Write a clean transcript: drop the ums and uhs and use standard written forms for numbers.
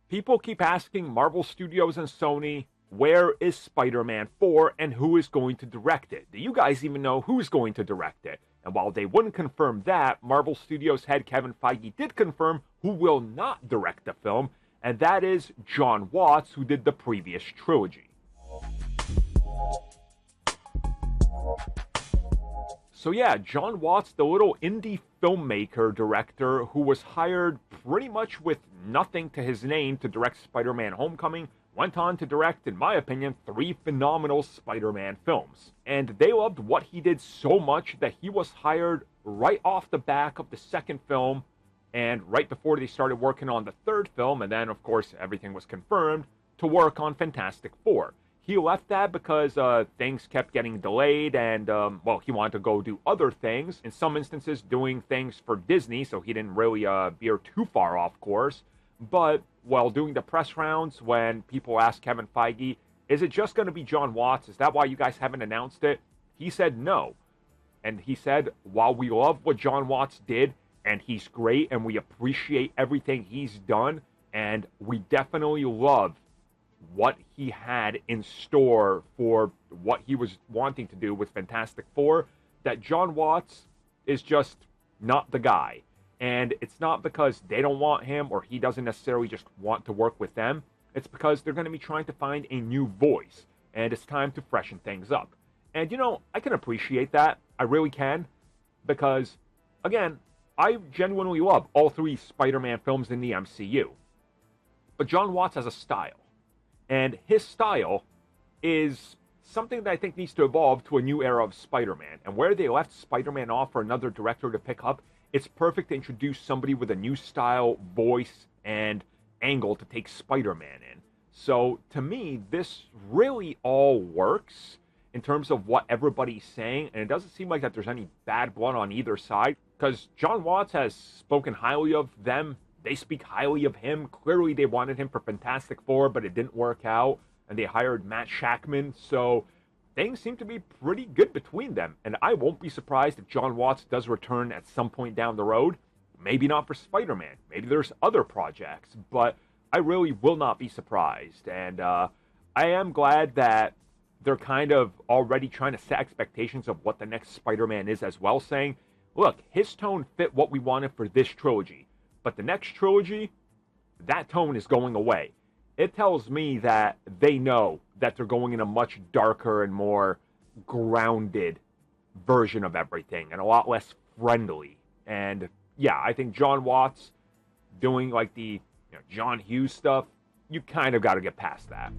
People keep asking Marvel Studios and Sony, where is Spider-Man 4 and who is going to direct it? Do you guys even know who's going to direct it? And while they wouldn't confirm that, Marvel Studios head Kevin Feige did confirm who will not direct the film, and that is Jon Watts, who did the previous trilogy. So yeah, Jon Watts, the little indie filmmaker director who was hired pretty much with nothing to his name to direct Spider-Man Homecoming, went on to direct, in my opinion, 3 phenomenal Spider-Man films. And they loved what he did so much that he was hired right off the back of the second film and right before they started working on the third film, and then of course everything was confirmed, to work on Fantastic Four. He left that because things kept getting delayed and, well, he wanted to go do other things. In some instances, doing things for Disney, so he didn't really veer too far off course. But while doing the press rounds, when people asked Kevin Feige, is it just going to be Jon Watts? Is that why you guys haven't announced it? He said no. And he said, while we love what Jon Watts did, and he's great, and we appreciate everything he's done, and we definitely love what he had in store for what he was wanting to do with Fantastic Four, that Jon Watts is just not the guy. And it's not because they don't want him or he doesn't necessarily just want to work with them. It's because they're going to be trying to find a new voice, and it's time to freshen things up. And, you know, I can appreciate that. I really can. Because, again, I genuinely love all 3 Spider-Man films in the MCU. But Jon Watts has a style. And his style is something that I think needs to evolve to a new era of Spider-Man. And where they left Spider-Man off for another director to pick up, it's perfect to introduce somebody with a new style, voice, and angle to take Spider-Man in. So, to me, this really all works in terms of what everybody's saying, and it doesn't seem like that there's any bad blood on either side, because Jon Watts has spoken highly of them. They speak highly of him. Clearly, they wanted him for Fantastic Four, but it didn't work out, and they hired Matt Shakman, so things seem to be pretty good between them, and I won't be surprised if Jon Watts does return at some point down the road. Maybe not for Spider-Man. Maybe there's other projects, but I really will not be surprised, and I am glad that they're kind of already trying to set expectations of what the next Spider-Man is as well, saying, look, his tone fit what we wanted for this trilogy. But the next trilogy, that tone is going away. It tells me that they know that they're going in a much darker and more grounded version of everything, and a lot less friendly. And yeah, I think Jon Watts doing like the John Hughes stuff, you kind of got to get past that.